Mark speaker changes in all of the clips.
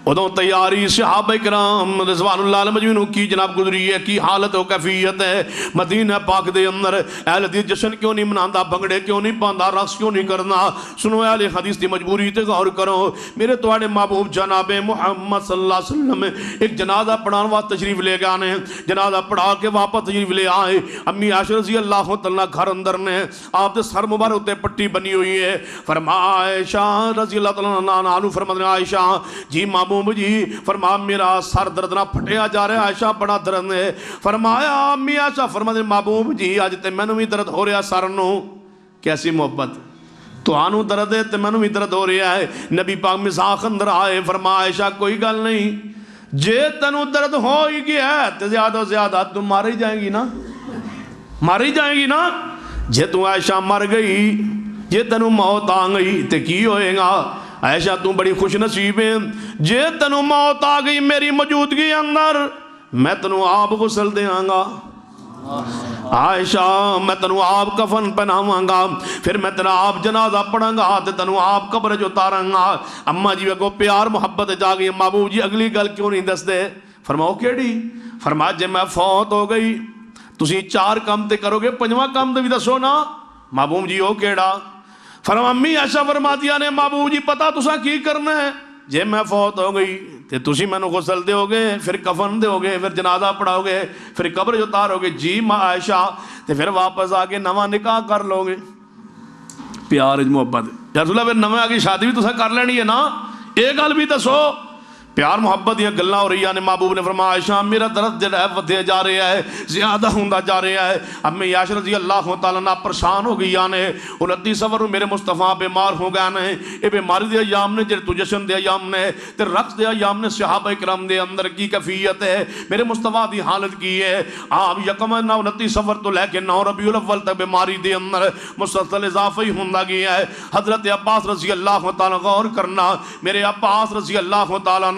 Speaker 1: ادوں تیاری صحابہ کرام رضوان اللہ علیہ مجمعین کی جناب گزری ہے، کی حالت و کیفیت ہے مدینہ پاک دے اندر۔ اہل حدیث جشن کیوں نہیں مناندہ، بھنگڑے کیوں نہیں پاندہ، رقص کیوں نہیں کرنا؟ سنو اہل حدیث دی مجبوری تے غور کرو۔ میرے تواڈے محبوب جناب محمد صلی اللہ علیہ وسلم ایک جنازہ پڑھان واسطے تشریف لے گانے، جنازہ پڑھا کے واپس تشریف لے آئے۔ امی عائشہ رضی اللہ تعالیٰ گھر اندر نے، آپ دے سر مبارک تے پٹی بنی ہوئی ہے۔ فرمایا عائشہ رضی اللہ تعالیٰ عنہ فرماتے ہیں عائشہ جی محبوب جی، فرمایا میرا سر درد نہ پھٹیا جا رہا ہے عائشہ، بڑا درد ہے۔ فرمایا امی عائشہ فرماتے ہیں محبوب جی آج تے میں نو بھی درد ہو رہا سر نو۔ کیسی محبت، تو آنو درد ہے تے میں نو بھی درد ہو رہا ہے۔ نبی پاک مزاح اندر آئے، فرمایا عائشہ کوئی گل نہیں، جے تنو درد ہو ہی گیا ہے تے زیادہ زیادہ تم ماری جائیں گی نا، ماری جائیں گی نا۔ جے تو عائشہ مر گئی، جے تنو موت آ گئی تے کی ہوئے گا؟ عائشہ تو بڑی خوش نصیب ہے، جے تنو موت آ گئی میری موجودگی اندر میں تنو آپ غسل دیاں گا، عائشہ میں تنو آپ کفن پہناواں گا، پھر میں تنو آپ جنازہ پڑھاں گا تے تنو آپ قبر جو اتاراں گا۔ اماں جی کو پیار محبت جا گئی، محبوب جی اگلی گل کیوں نہیں دس دے؟ فرماؤ کیڑی؟ فرمایا جے میں فوت ہو گئی تسی 4 کام تے کرو گے، 5واں کام تے بھی دسو نا۔ محبوب جی او کیڑا؟ فرما امی عائشہ فرما دیا نے محبوب جی پتا تسا کی کرنا ہے، جے میں فوت ہو گئی تے تسی میں نو غسل دے ہوگے، پھر کفن دے ہوگے، پھر جنازہ پڑھاؤ گے، پھر قبر جو اتارو گے، جی ماں عائشہ تے پھر واپس آ کے نواں نکاح کر لو گے۔ پیار محبت یا رسول اللہ پھر نویں آگے شادی بھی تسا کر لینی ہے نا، ایک گل بھی دسو۔ پیار محبت یہ گلاں ہو رہی ہیں۔ محبوب نے فرمایا عائشہ میرا درد جڑا ہے ودھے جا رہا ہے، زیادہ ہوندا جا رہا ہے۔ امی عائشہ رضی اللہ تعالیٰ عنہ پریشان ہو گئی نے، 29 سفر میرے مصطفیٰ بیمار ہو گئے نے، اے بیماری دے ایام نے، جڑے تو جشن دے ایام نے تے رقص دے ایام نے، صحابہ کرام دے اندر کی کیفیت ہے، میرے مصطفیٰ دی حالت کی ہے۔ آپ یکم 29 سفر تو لے کے 9 ربیع الاول تک بیماری دے اندر مسلسل اضافہ ہی ہوندا گیا ہے۔ حضرت عباس رضی اللہ تعالیٰ غور کرنا، میرے عباس رضی اللہ تعالیٰ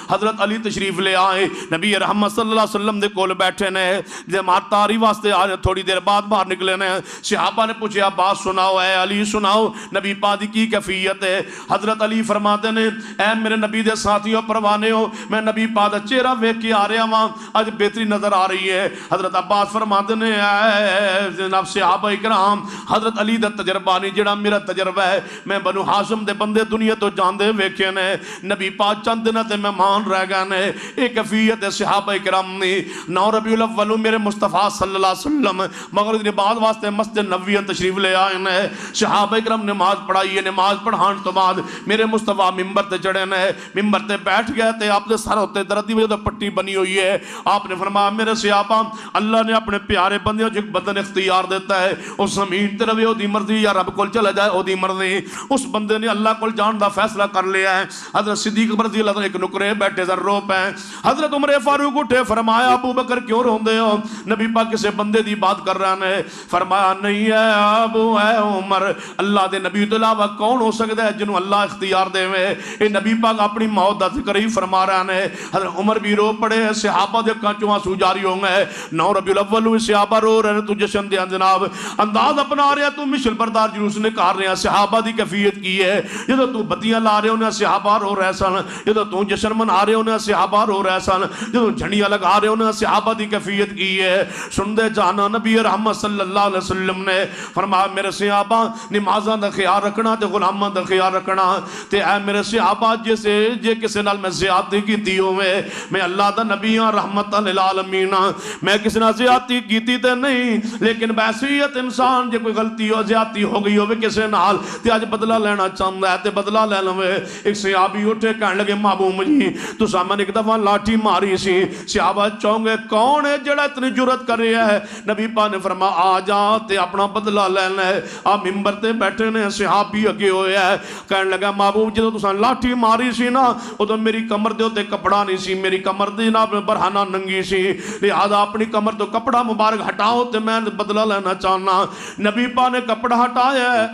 Speaker 1: حضرت علی تشریف لے آئے، نبی رحمت صلی اللہ علیہ وسلم دے کول بیٹھے نے، جماعت تاری واسطے آئے، تھوڑی دیر بعد باہر نکلے نے۔ صحابہ نے پوچھے عباس سناؤ، اے علی سناؤ نبی پاک کی کیفیت ہے؟ حضرت علی فرماتے نے اے میرے نبی دے ساتھیوں پروانے ہو، میں نبی پاک دا چہرہ ویکھ کے آ رہا ہاں، اج بہتری نظر آ رہی ہے۔ حضرت عباس فرماتے نے اے جناب صحابہ کرام، حضرت علی دا تجربہ نہیں جڑا میرا تجربہ ہے، میں بنو ہاشم دے بندے دنیا تو جاندے ویکھے نے، نبی پاک چند دن تے مہمان رہ گئے نے۔ ایک کیفیت صحابہ کرام نے 9 ربیع الاول میرے مصطفیٰ صلی اللہ علیہ وسلم مغرب دی بعد واسطے مسجد نبوی تشریف لے آئے نے، صحابہ کرام نماز پڑھائی ہے، نماز پڑھان تو بعد میرے مصطفیٰ ممبر تے چڑھے نے، ممبر تے بیٹھ گئے تے آپ دے سر ہوتے درد دی وجہ تو پٹی بنی ہوئی ہے۔ آپ نے فرمایا میرے صحابہ اللہ نے اپنے پیارے بندیوں جو بدن اختیار دیتا ہے، اس زمین تے روے او دی مرضی یا رب کول چلا جائے او دی مرضی، اس بندے نے اللہ کول جان دا فیصلہ کر لیا ہے۔ حضرت صدیق رضی اللہ عنہ ایک نکرے بیٹھے ذرا رو پے، حضرت عمر فاروق اٹھے، فرمایا ابو بکر کیوں روندے ہو؟ نبی پاک کسے بندے دی بات کر رہا ہے۔ فرمایا نہیں ہے ابو اے عمر، اللہ دے نبی تو علاوہ کون ہو سکتا ہے جنہوں اللہ اختیار دے وے؟ اے نبی پاک اپنی موت دا ذکر ہی فرما رہا ہے۔ حضرت عمر بھی رو پڑے، صحابہ دے اکھاں چوں آنسو جاری ہو گئے۔ 9 ربیع الاول ہوئے صحابہ رو رہے ہیں، تو جشن دے جناب انداز اپنا رہے ہیں، تو مشل بردار جلوس نکال رہے ہیں۔ صحابہ دی کیفیت کی ہے، جدو تو بتیاں لا رہے ہونے صحابہ رو رہے سن، جدو تو جشن منا رہے ہونے صحابہ رو رہے سن، جدو جھنڈیاں لگا رہے ہونے صحابہ دی کیفیت کی ہے۔ سن دے جانا نبی رحمت صلی اللہ علیہ وسلم نے فرمایا میرے صحابہ نمازاں دا خیال رکھنا تے غلاماں دا خیال رکھنا، تے اے میرے صحابہ جے کسے نال میں زیادتی کیتی ہوئے، میں اللہ دا نبی ہاں رحمت للعالمین، میں کسی نال زیادتی کیتی تے نہیں، لیکن بحثیت انسان جے کوئی غلطی ہو زیادتی ہو گئی ہوئے کسے نال تے آج بدلہ لینا چاہتا ہے تے بدلہ لے لوے۔ ایک صحابی اٹھے کہنے لگے محبوب جی تو سامن ایک دفعہ لاٹھی ماری سی، صحابہ چونگے کون ہے جڑا اتنی جرت کر رہا ہے؟ نبی پاک نے فرمایا آ جا تے اپنا بدلہ لینا ہے۔ آپ ممبر تے بیٹھے نے، صحابی اگے ہوئے ہے، کہنے لگا محبوب جدو تساں لاٹھی ماری سی نا ادو میری کمر دے ہوتے کپڑا نہیں سی، میری کمر دی جناب برہانہ ننگی سی، لہذا اپنی کمر تو کپڑا مبارک ہٹاؤ تے میں بدلہ لینا چاہنا۔ نبی پاک نے کپڑا ہٹایا ہے،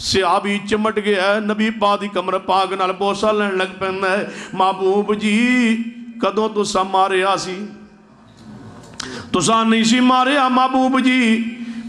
Speaker 1: صحابی چمٹ گیا ہے، نبی پاک دی کمر پاک نال بوسہ لین لگ پیندا ہے۔ محبوب جی کدوں تساں ماریا سی؟ تساں نہیں سی ماریا محبوب جی،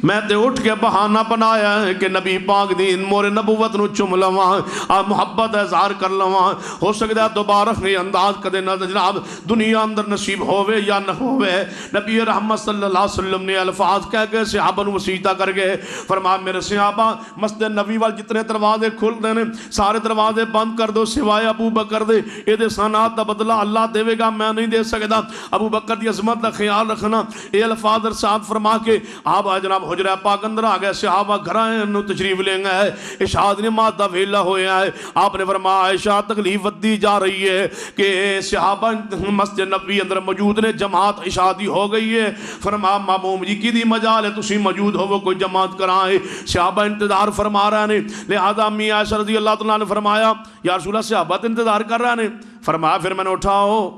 Speaker 1: میں تے اٹھ کے بہانہ بنایا ہے کہ نبی پاک دی مور نبوت نو چم لواں آ محبت اظہار کر لواں ہو سکتا ہے دوبارہ نہیں انداز کدے نہ جناب دنیا اندر نصیب ہوئے یا نہ ہوئے نبی رحمت صلی اللہ علیہ وسلم نے الفاظ کہہ کے صحابہ نو وسیعتہ کر گئے فرمایا میرے صحابہ مسجد نبی وال جتنے دروازے کھل دے سارے دروازے بند کر دو سوائے ابو بکر دے یہ دے سنات دا بدلہ اللہ دے گا میں نہیں دے سکتا ابو بکر دی عظمت دا خیال رکھنا یہ الفاظ ارشاد فرما کے آپ جناب حجرہ پاک اندر آ گئے صحابہ گھرائیں نو تشریف لیں گے اشاد نماز دا ویلا ہویا ہے آپ نے فرمایا عائشہ تکلیف ودی جا رہی ہے کہ صحابہ مسجد نبی اندر موجود نے جماعت اشادی ہو گئی ہے فرمایا ماموم جی کی دی مجال ہے تسی موجود ہو وہ کوئی جماعت کرائے صحابہ انتظار فرما رہے ہیں لہذا امی عائشہ رضی اللہ تعالیٰ نے فرمایا یا رسول اللہ صحابہ انتظار کر رہے ہیں فرمایا پھر میں نے اٹھاؤ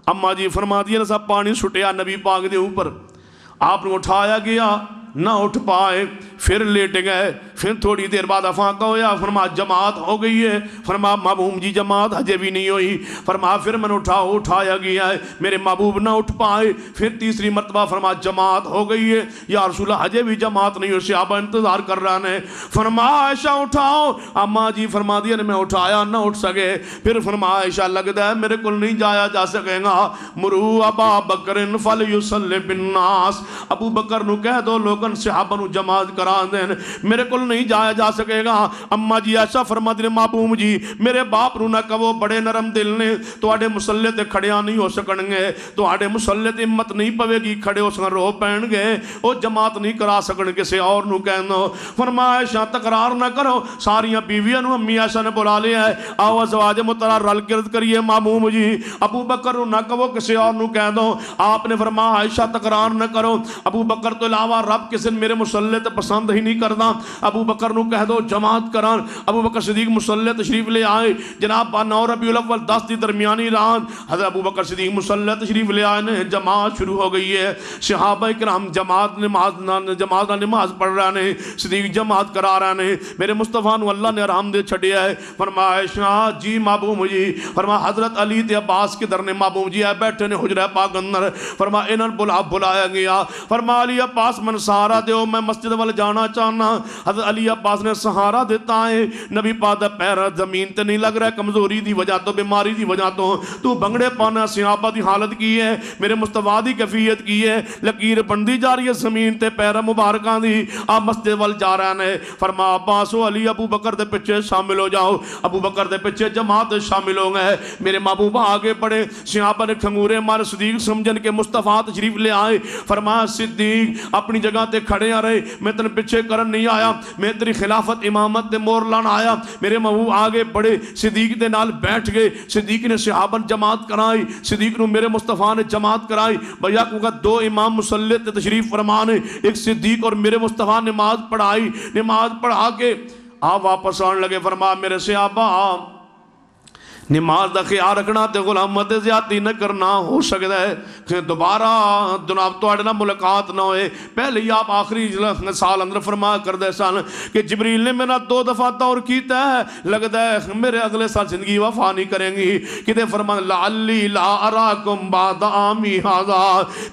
Speaker 1: اماں جی فرما دیا سب پانی سٹیا نبی پاک دے اوپر آپ نے اٹھایا گیا نہ اٹھ پائے پھر لیٹ گئے پھر تھوڑی دیر بعد افاقہ ہویا فرما جماعت ہو گئی ہے فرما محبوب جی جماعت ہجے بھی نہیں ہوئی فرما پھر میں نے اٹھایا گیا ہے میرے محبوب نہ اٹھ پائے پھر تیسری مرتبہ فرما جماعت ہو گئی ہے یا رسول اللہ ہجے بھی جماعت نہیں ہوئی صحابہ انتظار کر رہا ہے فرما عائشہ اٹھاؤ اماں جی فرما دیا نے میں اٹھایا نہ اٹھ سکے پھر فرما عائشہ لگتا ہے میرے کو نہیں جایا جا سکے گا مرو ابا بکر فلیصلی بالناس ابو بکر نو کہہ دو لوگن صحابہ نو جماعت کرا دیں میرے کو نہیں جایا جا سکے گا اماں جی ایسا فرما دے محبوب جی میرے باپ نو نہ کہو بڑے نرم دل نے تواڈے مسلے تے کھڑیاں نہیں ہو سکن گے تواڈے مسلے تے ہمت نہیں پوے گی کھڑے ہو سکن رو پین گے او جماعت نہیں کرا سکن کسے اور نو کہنو فرمایا عائشہ تکرار نہ کرو ساریاں بیویاں نو امی عائشہ نے بلا لیا ہے آؤ ازواج مطہرہ رل گرد کریے محبوب جی ابو بکر نو نہ کہو کسے اور نو کہہ دو آپ نے فرمایا عائشہ تکرار نہ کرو ابو بکر تو علاوہ رب کسی میرے مسلے تے پسند ہی نہیں کرنا ابو بکر نو کہہ دو جماعت کران ابو بکر صدیق مسلے تشریف لے آئے جناب 9 ربیع الاول 10 دی درمیانی رات حضرت ابو بکر صدیق مسلے تشریف لے آئے نے جماعت شروع ہو گئی ہے صحابہ کرام جماعت نماز پڑھ رہے ہیں صدیق جماعت کرا رہے ہیں میرے مصطفیٰ نو اللہ نے آرام دے چھڑیا ہے فرمایا عائشہ جی محبوب جی فرمایا حضرت علی تے عباس کے در نے محبوب جی آئے بیٹھے نے حجرہ پاک اندر فرمایا انہاں بلایا گیا فرمایا علی عباس من سہارا دیو میں مسجد والے جانا چاہنا حضرت علی عباس نے سہارا دیتا ہے نبی پاک دا پیر زمین تے نہیں لگ رہا ہے کمزوری دی وجہ تو بیماری دی وجہ تو بنگڑے پانا صحابہ دی حالت کی ہے میرے مصطفیٰ دی کیفیت کی ہے لکیر بندی جا رہی ہے زمین تے پیر مبارکاں دی آپ مسجد وال جا رہے ہیں فرما عباس و علی ابو بکر دے پیچھے شامل ہو جاؤ ابو بکر دے پیچھے جماعت شامل ہو گئے میرے محبوب آگے بڑھے صحابہ نے کھنگورے مارے صدیق سمجھن کے مصطفیٰ تشریف لے آئے فرمایا صدیق اپنی جگہ تے کھڑے آ رہے میں تن پیچھے کرن نہیں آیا میں تیری خلافت امامت تے مور لانا آیا میرے محبوب آگے بڑھے صدیق دے نال بیٹھ گئے صدیق نے صحابہ جماعت کرائی صدیق نے میرے مصطفیٰ نے جماعت کرائی بھیا کو دو امام مسلح تے تشریف فرمانے ایک صدیق اور میرے مصطفیٰ نماز پڑھائی نماز پڑھا کے آپ واپس آنے لگے فرما میرے صحابہ نماز دا خیال رکھنا تے غلامت زیادتی نہ کرنا ہو سکتا ہے کہ دوبارہ جناب تواڈے نال ملاقات نہ ہوئے پہلے ہی آپ آخری سال اندر فرمایا کردے سن کہ جبریل نے میرا 2 دفعہ دور کیتا ہے لگتا ہے میرے اگلے سال زندگی وفا نہیں کریں گی کتے فرمایا لعلی لا اراکم بعد عامی ھذا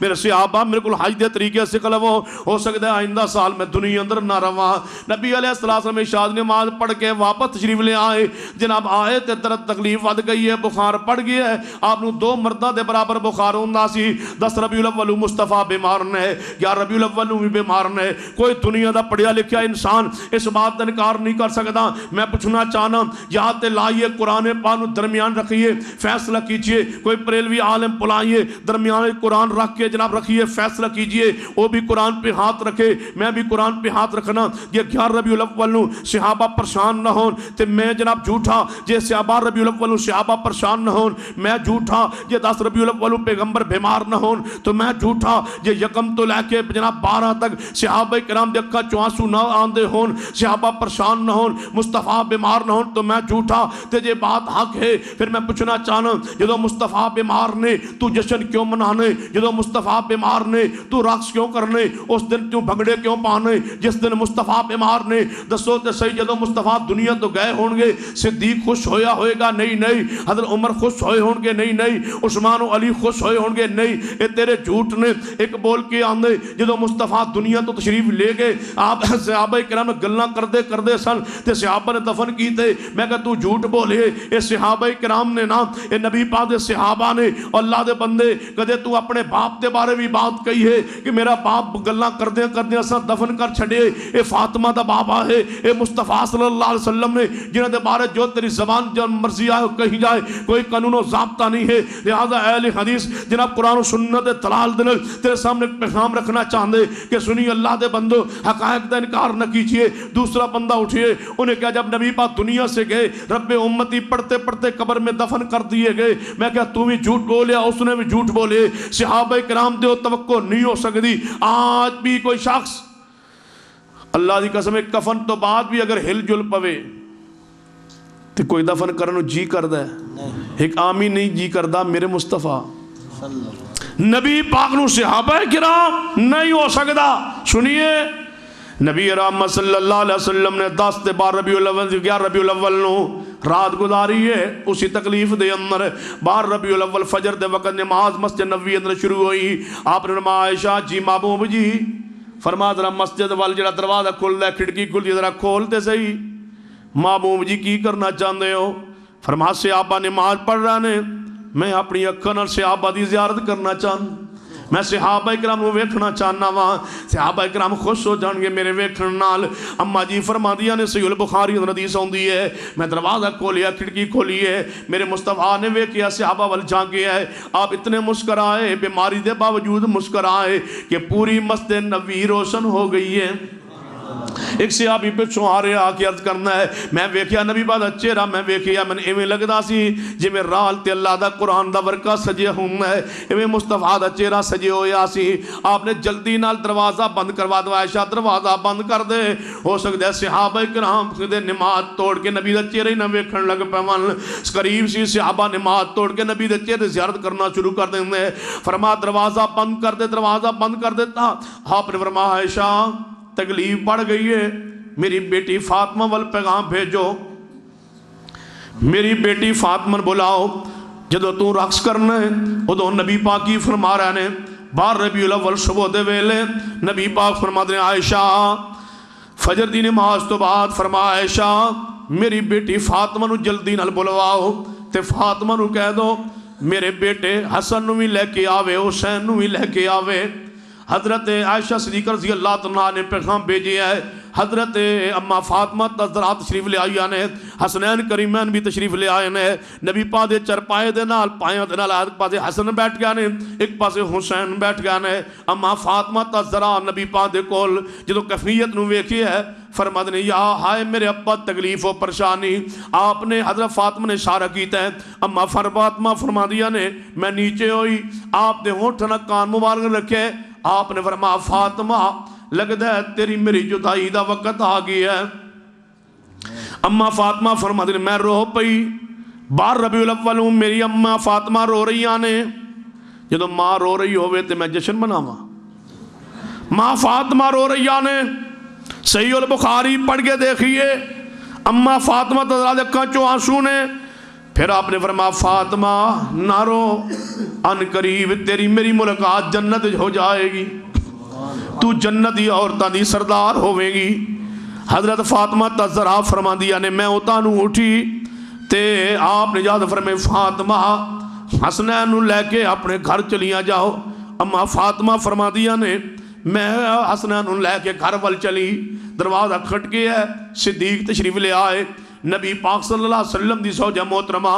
Speaker 1: میرے صحابہ میرے کو حج دے طریقے سے قلب ہو سکتا ہے آئندہ سال میں دنیا اندر نہ رواں نبی علیہ السلام ارشاد نماز پڑھ کے واپس تشریف لے آئے جناب آئے تے درد تکلیف ود گئی ہے بخار پڑ گیا ہے آپ نو 2 مردہ دے برابر بخار ہوندہ سی 10 ربیع الاول مصطفیٰ بیمار نے 11 ربیع الاول بھی بیمار نے کوئی دنیا دا پڑھیا لکھیا انسان اس بات دا انکار نہیں کر سکتا میں پوچھنا چاہنا یہاں تے لائیے قرآن پاک نو درمیان رکھیے فیصلہ کیجئے کوئی بریلوی عالم بلائیے درمیان قرآن رکھ کے جناب رکھیے فیصلہ کیجئے وہ بھی قرآن پہ ہاتھ رکھے میں بھی قرآن پہ ہاتھ رکھنا یہ 11 ربیع الاول صحابہ پریشان نہ ہون تے میں جناب جھوٹا جے صحابہ ربیع الاول صحابہ پریشان نہ ہون میں جھوٹا یہ 10 ربیع الاول پیغمبر بیمار نہ ہون تو میں جھوٹا یہ یکم تو لے کے جناب 12 تک صحابہ کرام دے اکھا چوانسو نہ آندے ہون صحابہ پریشان نہ ہون مصطفیٰ بیمار نہ ہون تو میں جھوٹا تے یہ بات حق ہے پھر میں پوچھنا چاہنا جدو مصطفیٰ بیمار نے تو جشن کیوں منانے جدو مصطفیٰ بیمار نے تو رقص کیوں کرنے اس دن کیوں بھنگڑے کیوں پانے جس دن مصطفیٰ بیمار نے دسو تے صحیح جدو مصطفیٰ دنیا تو گئے ہون گے صدیق خوش ہویا ہوئے گا نہیں نہیں, حضرت عمر خوش ہوئے ہون گے نہیں نہیں, عثمان و علی خوش ہوئے ہون گے نہیں, اے تیرے جھوٹ نے. ایک بول کے آندے جدو مصطفیٰ دنیا تو تشریف لے گئے, آپ صحابہ کرام گلاں کردے سن تے صحابہ نے دفن کیتے. میں کہا تو جھوٹ بولے, اے صحابہ کرام نے نا, اے نبی پاک دے صحابہ نے, اللہ دے بندے کدے تو اپنے باپ دے بارے بھی بات کہی ہے کہ میرا باپ گلاں کردے اساں دفن کر چھڑے, اے فاطمہ دا بابا ہے, اے مصطفیٰ صلی اللہ علیہ وسلم نے جنہاں دے بارے جو تیری زبان جو مرضی آئے کہی جائے, کوئی قانون و ضابطہ نہیں ہے. لہذا اہل حدیث جناب قرآن و سنت دلال دل تیرے سامنے پیغام رکھنا چاہتے کہ سنی اللہ دے بندو حقائق دا انکار نہ کیجئے. دوسرا بندہ اٹھئے, انہیں کہا جب نبی پاک دنیا سے گئے رب امتی پڑھتے پڑھتے قبر میں دفن کر دیے گئے. میں کہا تو بھی جھوٹ بولیا, اس نے بھی جھوٹ بولے. صحابہ کرام دے توقع نہیں ہو سکتی. آج بھی کوئی شخص اللہ دی قسم کفن تو بعد بھی اگر ہل جل پوے تو کوئی دفن کرنو جی کردہ ہے, ایک آمین نہیں جی کردہ میرے مصطفیٰ نبی پاک نو صحابہ کرام نہیں ہو سکتا. سنیے نبی رحمت صلی اللہ علیہ وسلم نے 10 تے 12 ربیع الاول 11 ربیع الاول نو رات گزاری ہے اسی تکلیف دے اندر. 12 ربیع الاول فجر دے وقت نماز مسجد نبوی اندر شروع ہوئی. آپ نے فرمایا عائشہ جی محبوب جی, فرما ذرا مسجد وال جڑا دروازہ کھل دے کھڑکی کھل دی ذرا کھول دے صحیح. محبوب جی کی کرنا چاہتے ہو؟ فرما صحابہ نماز پڑھ رہے نے, میں اپنی اکھاں صحابہ دی زیارت کرنا چاہتا, میں صحابہ کرام کو ویکھنا چاہنا وا. صحابہ کرام خوش ہو جان گے میرے ویکھن نال. اما جی فرما دیا نے صحیح البخاری حدیث ہوندی ہے, میں دروازہ کھولیا کھڑکی کھولی ہے, میرے مصطفیٰ نے ویکھیا صحابہ ول جھانکے ہے. آپ اتنے مسکرائے, بیماری دے باوجود مسکرائے کہ پوری مسجد نبوی روشن ہو گئی ہے. ایک صحابی پچھوں آ رہے آ کے عرض کرنا ہے میں ویکھیا نبی بعد چہرہ میں ویکھیا میں ایویں لگدا سی جی میں رال تے اللہ دا قرآن دا ورقہ سجے ہوں ہے, ایویں مصطفیٰ دا چہرہ سجے ہویا سی. آپ نے جلدی نال دروازہ بند کروا دو, عائشہ دروازہ بند کر دے. ہو سکتا ہے صحابہ کرام دے نماز توڑ کے نبی دا چہرہ ہی نہ ویکھن لگ پون. قریب سی صحابہ نماز توڑ کے نبی دے چہرے زیارت کرنا شروع کر دیں. فرما دروازہ بند کر دے, دروازہ بند کر دیتا. آپ نے فرمایا عائشہ تکلیف بڑھ گئی ہے, میری بیٹی فاطمہ وال پیغام بھیجو, میری بیٹی فاطمہ بلاؤ. جدو تو رقص کرنا ہے ادو نبی پاک کی فرما رہے ہیں 12 ربیع الاول صبح دے ویلے نبی پاک فرما دے عائشہ فجر دی نماز تو بعد فرما عائشہ میری بیٹی فاطمہ نو جلدی نال بلواؤ تے فاطمہ نو کہہ دو میرے بیٹے حسن نو بھی لے کے آوے, حسین نو بھی لے کے آوے. حضرت عائشہ صدیقہ رضی اللہ عنہا نے پیغام بھیجی ہے. حضرت اما فاطمہ تذرات تشریف لے آئی نے, حسنین کریمین بھی تشریف لے آئے نے. نبی پاک دے چرپائے دے نال پائیں دے نال ایک پاسے حسن بیٹھ گیا نے, ایک پاسے حسین بیٹھ گیا نے. اما فاطمہ تذرا نبی پاک دے کول جدو کفیت نو ویکھی ہے فرماتے ہیں یا ہائے میرے ابا تکلیف و پریشانی. آپ نے حضرت فاطمہ نے اشارہ کیتا ہے. اما فاطمہ فرما دیا نے میں نیچے ہوئی, آپ نے ہونٹ نہ کان مبارک رکھے. آپ نے فرمایا فاطمہ لگتا ہے تیری میری جدائی دا وقت آ گیا ہے. اما فاطمہ فرما دی میں رو پئی 12 ربیع الاول میری اما فاطمہ رو رہی آنے. جدو ماں رو رہی ہوئے تو میں جشن مناواں. ماں فاطمہ رو رہی آنے, صحیح البخاری پڑھ کے دیکھیے. اما فاطمہ تذرا دکھاں چو آنسو نے. پھر آپ نے فرمایا فاطمہ نہ رو, ان قریب تیری میری ملاقات جنت ہو جائے گی, تو جنتی عورتاں دی سردار ہوے گی. حضرت فاطمہ تذرا فرما دیا نے میں اتانوں اٹھی تے آپ نے یاد فرمائے فاطمہ حسنین نو لے کے اپنے گھر چلیاں جاؤ. اما فاطمہ فرما دیا نے میں حسنین نو لے کے گھر وال چلی. دروازہ کھٹ کے ہے, صدیق تشریف لے آئے. نبی پاک صلی اللہ علیہ وسلم دی زوجہ محترمہ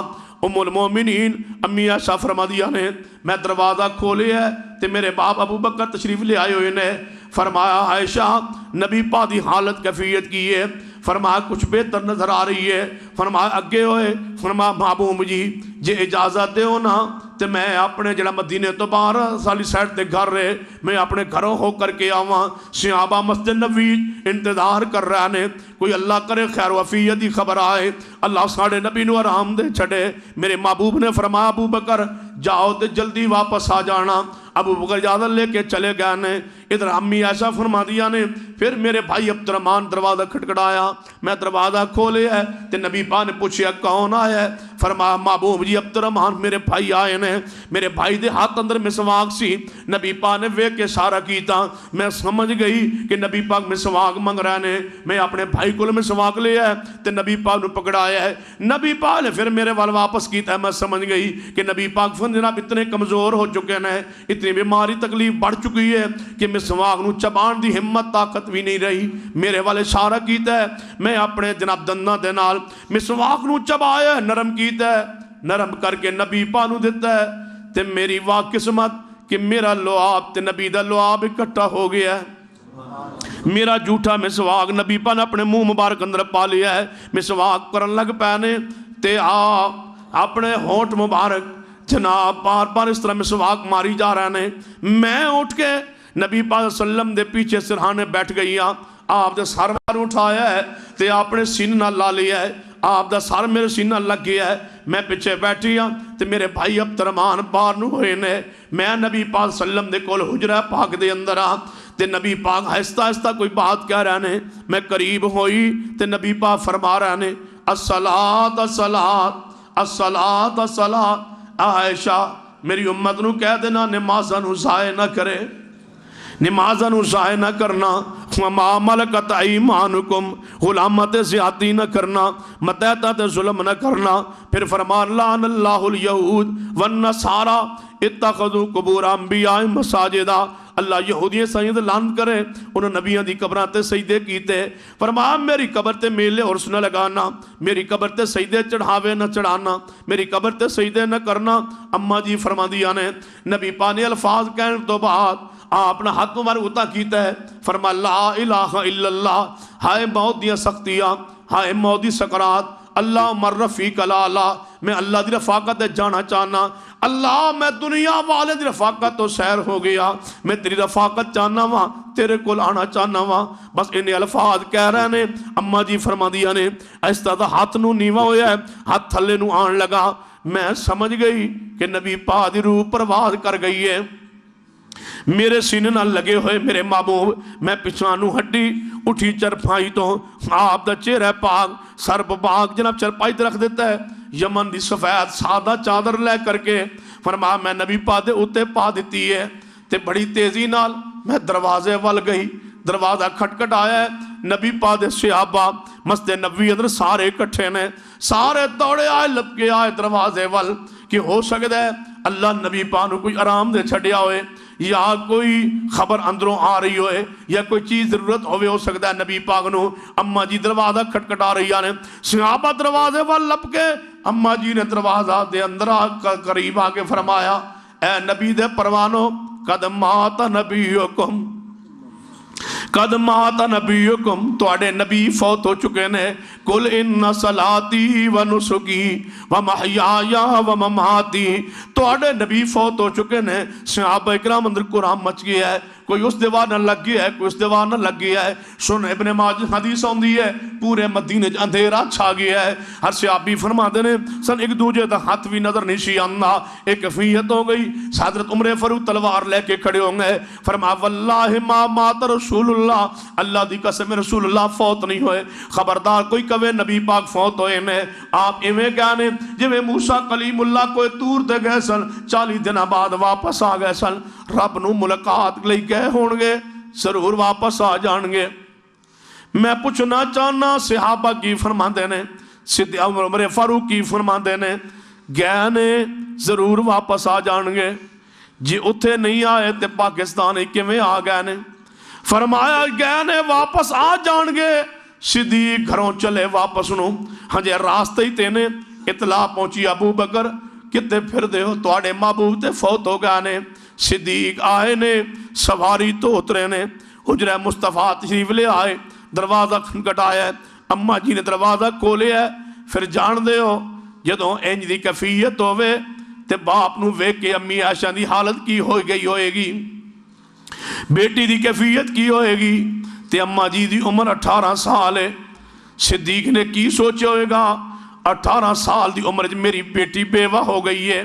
Speaker 1: ام المومنین امی عائشہ فرما دیا نے میں دروازہ کھولے ہے تے میرے باپ ابو بکر تشریف لے آئے ہوئے نے. فرمایا عائشہ نبی پاک دی حالت کیفیت کی ہے. فرمایا کچھ بہتر نظر آ رہی ہے. فرمایا اگے ہوئے. فرمایا محبوب جی جے اجازت دے ہو نا تے میں اپنے جڑا مدینے تو باہر سالی سائٹ تے گھر رہے میں اپنے گھروں ہو کر کے آواں. صحابہ مسجد نبوی انتظار کر رہے نے, کوئی اللہ کرے خیر وفیت دی خبر آئے, اللہ ساڑھے نبی نو آرام دے چھڑے. میرے محبوب نے فرمایا ابو بکر جاؤ تے جلدی واپس آ جانا. ابو بکر اجازت لے کے چلے گئے نے. ادھر امی ایسا فرما دیا نے پھر میرے بھائی عبد الرحمان دروازہ کھٹکھٹایا، میں دروازہ کھولیا ہے تے نبی پاک نے پوچھیا کون آیا ہے؟ فرمایا محبوب جی عبد الرحمان میرے بھائی آئے نے۔ میرے بھائی دے ہاتھ اندر مسواک سی، نبی پاک نے ویکھ کے اشارہ کیتا، میں سمجھ گئی کہ نبی پاک مسواک منگ رہے نے۔ میں اپنے بھائی کو مسواک لیا ہے تے نبی پاک نے پکڑایا ہے۔ نبی پاک نے پھر میرے وال واپس کیتا ہے، میں سمجھ گئی کہ نبی پاک جناب اتنے کمزور ہو چکے ہیں، اتنی بیماری تکلیف بڑھ چکی ہے کہ مسواک نو چبان دی ہمت طاقت بھی نہیں رہی۔ میرے والے اشارہ کیتا ہے، میں اپنے جناب دنداں دے نال مسواک نو چبایا ہے، نرم کیتا ہے، نرم کر کے نبی پاک نو دیتا ہے تے میری واہ قسمت کہ میرا لعاب تے نبی دا لعاب اکٹھا ہو گیا ہے۔ میرا جھوٹا مسواک نبی پاک نے اپنے منہ مبارک اندر پا لیا ہے۔ مسواک کرن لگ پینے تے اپنے ہونٹ مبارک جناب بار بار اس طرح مسواک ماری جا رہے ہیں۔ میں اٹھ کے نبی پاک صلی اللہ علیہ وسلم دے پیچھے سرہانے بیٹھ گئی ہاں، آپ دے سر بار اٹھایا ہے تے آپ نے سینہ نہ لا لیا ہے، آپ دا سر میرے سینہ لگ گیا ہے۔ میں پیچھے بیٹھی ہاں تے میرے بھائی عبد الرحمان باہر نو ہوئے نے۔ میں نبی پاک صلی اللہ علیہ وسلم دے کول حجرہ پاک دے اندر تے نبی پاک آہستہ آہستہ کوئی بات کہہ رہے ہیں۔ میں قریب ہوئی تے نبی پاک فرما رہے ہیں الصلاۃ الصلاۃ الصلاۃ الصلاۃ، عائشہ میری امت نو کہہ دینا نمازاں نو ضائع نہ کرے، نمازاں نو ضائع نہ کرنا، وما ملکت ایمانکم، غلامت زیادتی نہ کرنا، متعدد ظلم نہ کرنا۔ پھر فرمان لعن اللہ الیہود والنصارى اتخذوا قبور انبیاء مساجدا، اللہ یہودی سید لعنت کرے انہوں نبیوں دی قبراں تے سجدے کیتے۔ فرمایا میری قبر تے میلے عرس نہ لگانا، میری قبر تے سجدے چڑھاوے نہ چڑھانا، میری قبر تے سجدے نہ کرنا۔ اما جی فرما دیا نے نبی پاک نے الفاظ کہنے تو بعد آپ نے ہاتھ مبارک اتا کیتا ہے، فرما لا الہ الا اللہ، ہائے موت دیا سختیاں، ہائے موت دی سکرات، اللہ مر رفیق الاعلیٰ، میں اللہ دی رفاقت جانا چاہنا، اللہ میں دنیا والے دی رفاقت تو سیر ہو گیا، میں تیری رفاقت چاہنا وا، تیرے کول آنا چاہنا وا۔ بس انہیں الفاظ کہہ رہے نے، اما جی فرما دیا نے ایسا دا ہاتھ نو نیوا ہویا ہے، ہاتھ تھلے نو آن لگا۔ میں سمجھ گئی کہ نبی پاک دی روح پرواز کر گئی ہے۔ میرے سینے نہ لگے ہوئے میرے محبوب، میں پچھانو ہڈی اٹھی چرپائی تو آپ دا چہرہ پاک سر پاک جناب چرپائی تے رکھ دیتا ہے، یمن دی سفید سادہ چادر لے کر کے فرمایا میں نبی پاک دے اتے پا دیتی ہے تے بڑی تیزی نال میں دروازے وال گئی، دروازہ کھٹکھٹ آیا ہے، نبی پاک دے صحابہ مسجد نبوی اندر سارے اکٹھے نے، سارے دوڑے آئے لپکے آئے دروازے وال کہ ہو سکتا ہے اللہ نبی پاک نو کوئی آرام دے چھڑیا ہوئے یا کوئی خبر اندروں آ رہی ہوئے یا کوئی چیز ضرورت ہوئے، ہو سکتا ہے نبی پاک نو۔ اما جی دروازہ کھٹکھٹا رہی آنے، صحابہ دروازے وال لپ کے، اما جی نے دروازہ دے اندر قریب آ کے فرمایا اے نبی دے پروانو قد مات نبیکم، قد مات نبیکم، تواڈے نبی فوت ہو چکے نے، قل ان صلاتی و نسکی و محیایا و مماتی، تواڈے نبی فوت ہو چکے نے۔ صحابہ اکرام اندر قرآن مچ گیا ہے، کوئی اس دیوار نہ لگ گیا ہے، کوئی اس دیوار نہ لگ گیا ہے۔ سن ابن ماجہ حدیث ہوندی ہے پورے مدینے اندھیرا چھا گیا ہے، ہر صحابی فرماتے نے سن ایک دوجے دا ہاتھ بھی نظر نہیں سی آندا، ایک کیفیت ہو گئی۔ حضرت عمر فاروق تلوار لے کے کھڑے ہوں گے، فرمایا واللہ ما مات رسول اللہ، اللہ دی قسم رسول اللہ فوت نہیں ہوئے۔ خبردار کوئی کہے نبی پاک فوت ہوئے نے، آپ ایویں کہنے جویں موسیٰ کلیم اللہ کوئی تور دے گئے سن، 40 دن بعد واپس آ گئے سن، رب نو ملاقات لئی گئے ہون گے، ضرور واپس آ جان گے۔ میں پوچھنا چاہنا صحابہ کی فرماندے نے، صدیق عمر فاروق کی فرماندے نے، گئے نے ضرور واپس آ جان گے، جی اتھے نہیں آئے تے پاکستان کیویں آ گئے نے؟ فرمایا گئے نے واپس آ جان گے۔ صدیق گھروں چلے واپس نو، ہاں جے راستے ہی تینے اطلاع پہنچی ابو بکر کتے پھر دے ہو، تواڈے محبوب تے فوت ہو گئے نے۔ صدیق آئے نے سواری تو اترے نے، حجرہ مصطفیٰ تشریف لے آئے، دروازہ کھٹکھٹایا ہے، اما جی نے دروازہ کھولے ہے۔ پھر جان دے ہو جدوں انج دی کیفیت ہوئے تے باپ نو ویکھ کے امی عائشہ دی حالت کی ہو گئی ہوئے گی، بیٹی دی کیفیت کی ہوئے گی تے اما جی دی عمر 18 سال ہے۔ صدیق نے کی سوچے ہوئے گا 18 سال دی عمر میری بیٹی بیوہ ہو گئی ہے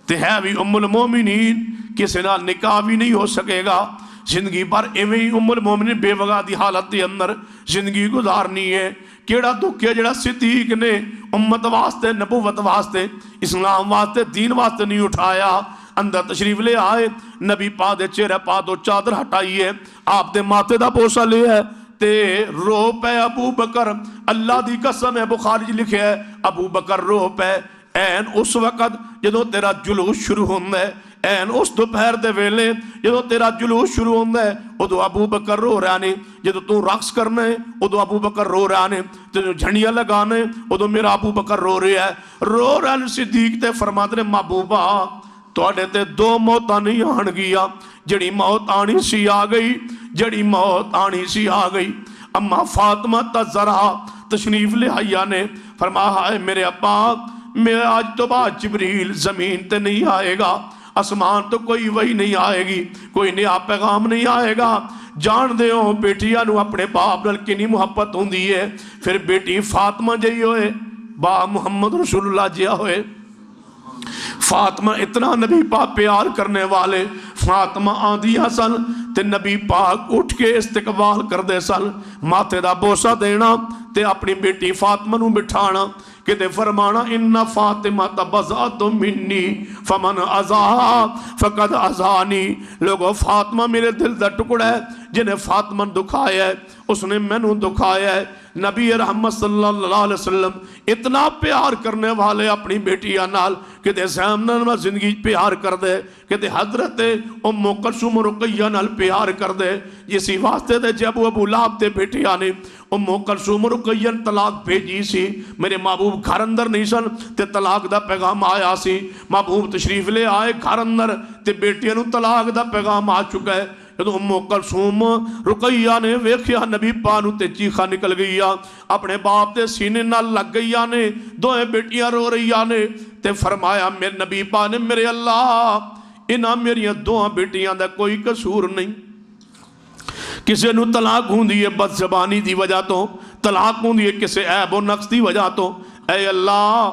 Speaker 1: تے ہے بھی ام المومنین، کسی نال نکاح بھی نہیں ہو سکے گا، زندگی پر ایویں ہی ام المومنین بے وگا دی حالت دے اندر زندگی گزارنی ہے. کیڑا دکھ ہے جڑا صدیق نے امت واسطے، نبوت واسطے، اسلام واسطے، دین واسطے نہیں اٹھایا. اندر تشریف لے آئے، نبی پاک دے چہرے پا تو چادر ہٹائی ہے، آپ دے ماتھے دا بوسہ لے ہے تے رو پے ابو بکر. اللہ دی قسم ہے، بخاری لکھے ہے ابو بکر رو پے. این اس وقت جدو تیرا جلوس شروع ہوندہ ہے، این اس دوپہر دے ویلے جدو تیرا جلوس شروع ہوندہ ہے، ادو ابو بکر رو رہنے. جدو تو رقص کرنا ہے ادو ابو بکر رو رہنے. جدو جھنڈیاں لگانے ادو میرا ابو بکر رو رہا ہے. رو رہنے صدیق تے فرماتے ہیں محبوبہ توڑے تے دو موتاں نہیں آن گیا، جڑی موت آنی سی آ گئی، جڑی موت آنی سی آ گئی. اما فاطمہ تزرہ تشریف لے آیا نے فرمایا ہے میرے ابا میں آج تو بعد جبریل زمین تے نہیں آئے گا، آسمان تو کوئی وہی نہیں آئے گی، کوئی نیا پیغام نہیں آئے گا. جان دے ہو بیٹیاں نو اپنے باپ نال کنی محبت ہوندی ہے. پھر بیٹی فاطمہ جئی ہوئے با محمد رسول اللہ جیا ہوئے. فاطمہ اتنا نبی پاک پیار کرنے والے. فاطمہ آندیا سن تے نبی پاک اٹھ کے استقبال کر دے سن، ماتھے دا بوسہ دینا تے اپنی بیٹی فاطمہ نو بٹھانا کہ تے فرمانا ان فاطمہ تبزات منی فمن ازا فقد ازانی. لوگو فاطمہ میرے دل دا ٹکڑا ہے، جنہیں فاطمہ دکھایا ہے اس نے میں نو دکھایا ہے. نبی رحمت صلی اللہ علیہ وسلم اتنا پیار کرنے والے اپنی بیٹیاں نال کہ تے سامنے میں زندگی پیار کر دے، کہ تے حضرت ام کلثوم رقیہ نال پیار کر دے. اسی واسطے تے جب ابو لہب تے بیٹیاں نے ام کلثوم رقیہ طلاق بھیجی سی، میرے محبوب گھر اندر نہیں سن تے طلاق دا پیغام آیا سی. محبوب تشریف لے آئے گھر اندر تے بیٹیاں نو طلاق دا پیغام آ چکا ہے. جدو ام کلثوم رقیہ نے ویکھیا نبی پاک نو تے چیخا نکل گئیا، اپنے باپ دے سینے نال لگ گئیا نے، دوئے بیٹیاں رو رہیا نے تے فرمایا میرے نبی پاک نے میرے اللہ انہاں میریاں دوہاں بیٹیاں دا کوئی قصور نہیں. کسے نو طلاق ہوندی ہے بد زبانی دی وجہ تو، طلاق ہوندی ہے کسے عیب و نقص دی وجہ تو. اے اللہ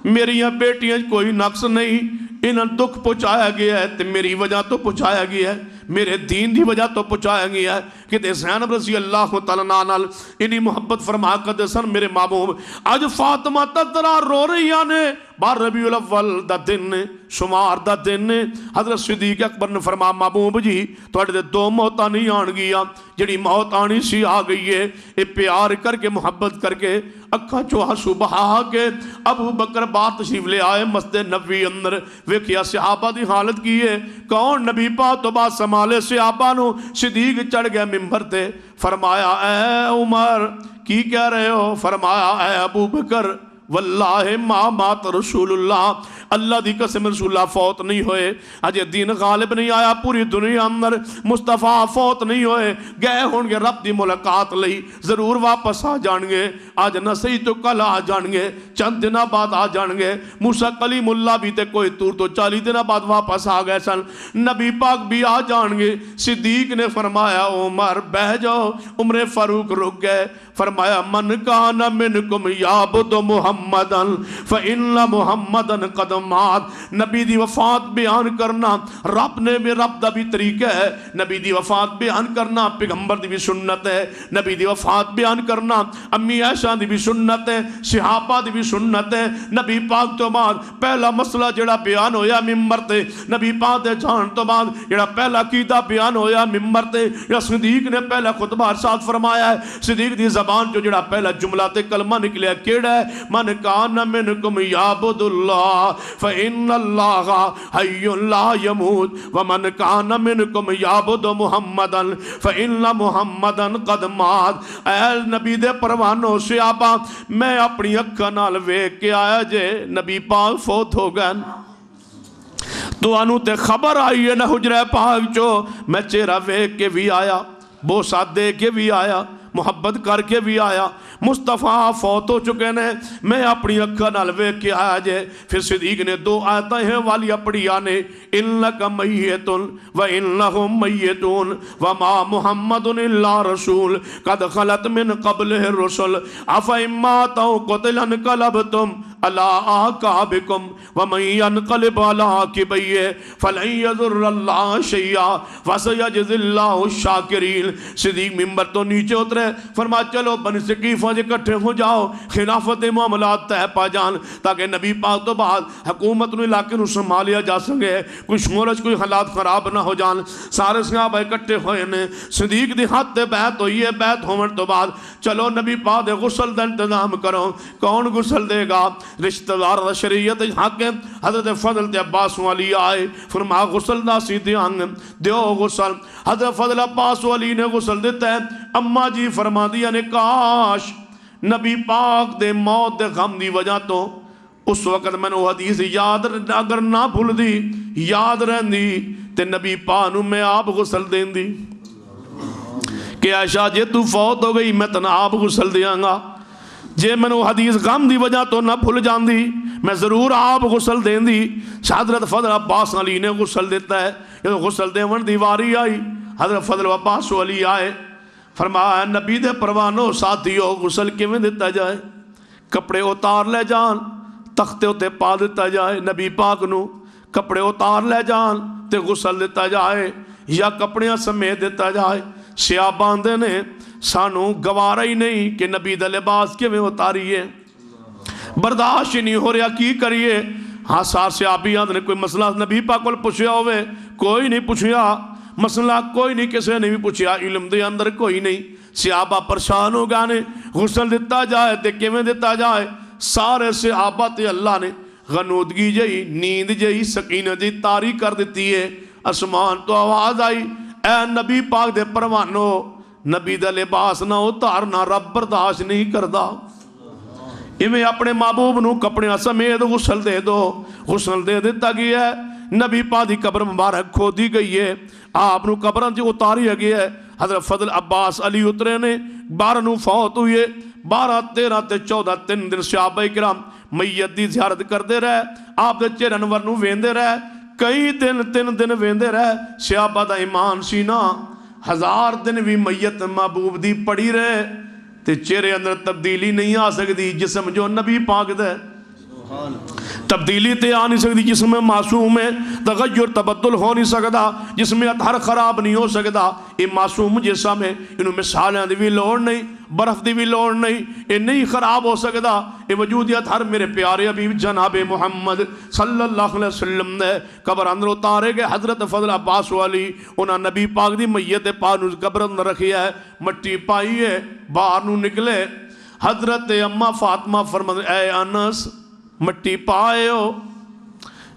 Speaker 1: میریاں بیٹیاں کوئی نقص نہیں، انہاں دکھ پہنچایا گیا ہے تے میری وجہ تو پہنچایا گیا ہے، میرے دین دی وجہ تو پہنچایا گیا ہے. کہ تے زینب رضی اللہ تعالیٰ نال انہی محبت فرما کر دے سن میرے محبوب. آج فاطمہ تذرہ رو رہی آنے بار ربیع الاول دا دن شمار دا دن. حضرت صدیق اکبر نے فرما محبوب جی توڑے دے دو موتاں نہیں آن گیا، جڑی موت آنی سی آ گئی ہے. اے پیار کر کے محبت کر کے اکھا چوہا صبح کے ابو بکر بات تشریف لے آئے مسجد نبوی اندر. ویکھیا صحابہ دی حالت کی ہے، کون نبی پاک تو بات سنبھالے. صحابہ نو صدیق چڑھ گیا ممبر تے، فرمایا اے عمر کی کہہ رہے ہو؟ فرمایا اے ابو بکر واللہ ما مات رسول اللہ، اللہ دی قسم رسول اللہ فوت نہیں ہوئے، اجے دین غالب نہیں آیا پوری دنیا اندر، مصطفیٰ فوت نہیں ہوئے، گئے ہونگے رب دی ملاقات لئی، ضرور واپس آ جانگے، آج نہ صحیح تو کل آ جانگے، چند دنہ بعد آ جانگے. موسیٰ کلیم اللہ بھی تے کوئی تور تو 40 دنہ بعد واپس آ گئے سن، نبی پاک بھی آ جانگے. صدیق نے فرمایا عمر بہ جاؤ. عمر فاروق رک گئے، فرمایا من کان منکم یعبد محمدن فإن محمدن قد مات. نبی دی وفات بیان کرنا رب نے بھی رب دا بھی طریقہ ہے. نبی دی وفات بیان کرنا پیغمبر دی بھی سنت ہے. نبی دی وفات بیان کرنا امی عائشہ دی بھی سنت ہے، صحابہ دی بھی سنت ہے. نبی پاک تو بعد پہلا مسئلہ جڑا بیان ہویا ممبر تے، نبی پاک دے جان تو بعد جڑا پہلا عقیدہ بیان ہویا ممبر تے، یا صدیق نے پہلا خطبہ ارشاد فرمایا ہے. صدیق دی زبان جو جڑا پہلا جملہ تے کلمہ نکلیا کیڑا ہے؟ من کان منکم یعبد اللہ فإن اللہ حی لا یموت ومن کان منکم یعبد محمدا فإن محمدا قد مات. اے نبی دے پروانوں صحابہ میں اپنی اکھاں نال ویکھ کے آیا جے نبی پاک فوت ہو گئے. تو انو تے خبر آئی ہے نہ حجرہ پاک چو، میں چہرہ ویکھ کے بھی آیا، بوسہ دے کے بھی آیا، محبت کر کے بھی آیا مصطفیٰ فوت ہو چکے نے میں اپنی اکھاں نال ویکھ کے آیا جے پھر صدیق نے 2 آیتیں ہیں والی پڑھیا نے انک میت و انہم میتون وما محمد الا رسول قد خلت من قبلہ الرسل افئمات او قتل انقلبتم علی اعقابکم ومن ينقلب على عقبیہ فلن یضر اللہ شیئا وسیجزی اللہ الشاکرین۔ صدیق منبر تو نیچے اترے فرما چلو بنی ثقیفہ جے کٹھے ہو جاؤ خلافت معاملات طے پا جان تاکہ نبی پاک تو بعد حکومت نو علاقے نو سنبھالیا جا سکے کوئی شمولج کوئی حالات خراب نہ ہو جان۔ سارے صحابہ اکٹھے ہوئے نے صدیق دی ہاتھ تے بیعت ہوئی ہے بیعت ہونے تو بعد چلو نبی پاک دے غسل دا انتظام کرو کون غسل دے گا رشتہ دار شریعت حاکم حضرت فضل تے عباس والی آئے فرما غسل دا سیدھے آنگ دیو غسل حضرت فضل عباس والی نے غسل دیتا ہے اماں جی فرما دیا نے کاش نبی پاک دے موت دے غم دی وجہ تو اس وقت میں نے وہ حدیث یاد اگر نہ بھول دی یاد رہن دی تے نبی پاک نو میں آپ غسل دین دی کہ عائشہ جے تو فوت ہو گئی میں تنہ آپ غسل دیاں گا جے میں نے وہ حدیث غم دی وجہ تو نہ بھول جان دی میں ضرور آپ غسل دین دی۔ حضرت فضل عباس علی نے غسل دیتا ہے یہ غسل دیون دیواری آئی حضرت فضل عباس علی آئے فرمایا نبی دے پروانو ساتھیو غسل کیویں دیتا جائے کپڑے اتار لے جان تختے اتے پا دیتا جائے نبی پاک نو کپڑے اتار لے جان تے غسل دیتا جائے یا کپڑیاں سمیت دیتا جائے سیاہ باندے نے سانو گوارا ہی نہیں کہ نبی دا لباس کیویں اتاریے برداشت نہیں ہو رہا کی کریے ہاں سار صحابیاں نے کوئی مسئلہ نبی پاک کو پوچھیا ہوئے کوئی نہیں پوچھیا مسئلہ کوئی نہیں کسی نے بھی پوچھیا علم دے اندر کوئی نہیں صحابہ پریشان ہو گانے غسل دیتا جائے تے کیویں دیتا جائے سارے صحابہ تے اللہ نے غنودگی جئی نیند جئی سکینہ جئی تاری کر دیتی ہے اسمان تو آواز آئی اے نبی پاک دے پروانو نبی دا لباس نہ اتارنا رب برداشت نہیں کردا ایویں اپنے محبوب نو کپڑے سمیت غسل دے دو غسل دے دیتا گیا ہے نبی پاک دی قبر مبارک کھودی گئی ہے آپ نو قبران جی اتاری گیا ہے حضرت فضل عباس علی اترے نے 12 نو فوت ہوئے 12 13 تے 14 3 دن صحابہ کرام میت دی زیارت کر دے رہے آپ دے چہرے انور نو ویندے رہے کئی دن 3 دن ویندے رہے صحابہ دا ایمان سینا 1000 دن بھی میت محبوب دی پڑی رہے تے چہرے اندر تبدیلی نہیں آ سکتی جسم جو نبی پاک دے تبدیلی تے آ نہیں سکتی جسم میں معصوم ہے تغیر تبدل ہو نہیں سکتا جس میں اطہر خراب نہیں ہو سکتا یہ معصوم جسم ہے انہوں مثالیں دی بھی لوڑ نہیں برف دی بھی لوڑ نہیں یہ نہیں خراب ہو سکتا یہ وجود اطہر میرے پیارے حبیب جناب محمد صلی اللہ علیہ وسلم نے قبر اندر اتارے گئے حضرت فضل عباس والی انہاں نبی پاک دی میت پاک نو قبر اندر رکھی ہے مٹی پائی ہے باہر نو نکلے حضرت اماں فاطمہ فرماتے اے انس مٹی پائے ہو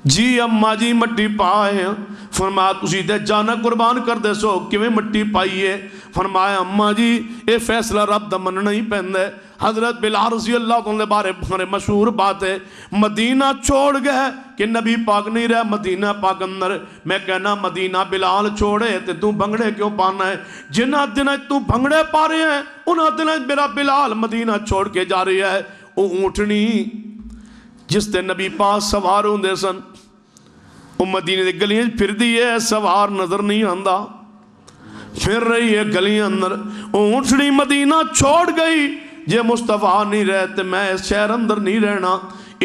Speaker 1: جی اماں جی مٹی پائے فرمایا تسی تے جانا قربان کر دے سو کیویں مٹی پائیے فرمایا اماں جی اے فیصلہ رب دا مننا ہی پہندے حضرت بلال رضی اللہ عنہ بارے مشہور بات ہے مدینہ چھوڑ گئے کہ نبی پاک نہیں رہے مدینہ پاک اندر میں کہنا مدینہ بلال چھوڑے تے تو بھنگڑے کیوں پانا ہے جنہ دن تو بھنگڑے پا رہے ہیں انہاں دن میرا بلال مدینہ چھوڑ کے جا رہی ہے وہ اونٹنی جس تے نبی پاس سوار ہوں دے سن وہ مدینے دے گلیاں پھر دی ہے سوار نظر نہیں آندا پھر رہی ہے گلیاں اندر اونٹنی مدینہ چھوڑ گئی جے مصطفیٰ نہیں رہتے میں اس شہر اندر نہیں رہنا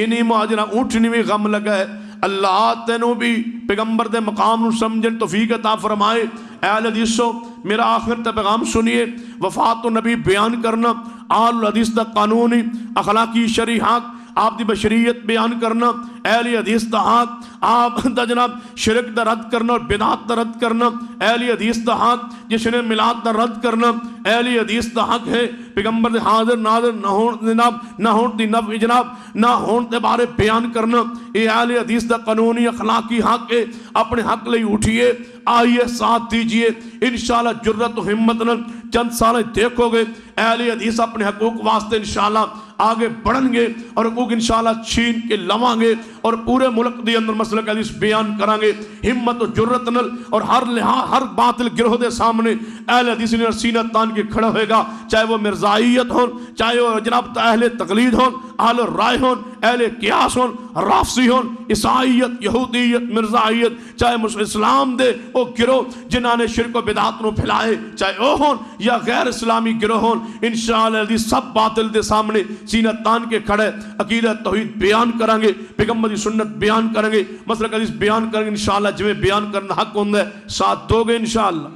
Speaker 1: انہی مہاجرہ اونٹنی میں غم لگا ہے اللہ تینوں بھی پیغمبر دے مقام نو سمجھن توفیق عطا فرمائے اے اہل حدیثو میرا آخر تے پیغام سنیے وفات نبی بیان کرنا آل حدیث دا قانونی اخلاقی شریحات آپ دی بشریت بیان کرنا اہل حدیث دا حق آپ دا جناب شرک دا رد کرنا اور بدعات دا رد کرنا اہل حدیث دا حق جس نے میلاد دا رد کرنا اہل حدیث دا حق ہے پیغمبر دے حاضر ناظر نہ ہون دی نفع جناب نہ ہون دے بارے بیان کرنا یہ اہل حدیث دا قانونی اخلاقی حق ہے اپنے حق لئی اٹھئے آئیے ساتھ دیجئے انشاءاللہ جرت و ہمت نہ چند سالیں دیکھو گے اہل حدیث اپنے حقوق واسطے انشاءاللہ آگے بڑھن گے اور حقوق انشاءاللہ چھین کے لواں گے اور پورے ملک دے اندر مسلک حدیث بیان کرانگے ہمت و جرت نل اور ہر باطل گروہ دے سامنے اہل حدیث نے سینہ تان کے کھڑا ہوئے گا، چاہے وہ مرزائیت ہون، چاہے وہ جناب اہل تقلید ہون، اہل رائے ہون، اہل قیاس ہون، رافضی ہون، عیسائیت، یہودیت، مرزائیت، چاہے اسلام دے او گروہ جنہاں نے شرک و بدعات نو پھیلائے، چاہے او ہون یا غیر اسلامی گروہ ہون، انشاءاللہ حدیث سب باطل دے سامنے سینہ تان کے کھڑے عقیدہ توحید بیان کریں گے، پیغمبر دی سنت بیان کریں گے، مسلک حدیث بیان کریں گے، انشاءاللہ جویں بیان کرنا حق ہوندہ ہے ساتھ دو گے انشاءاللہ۔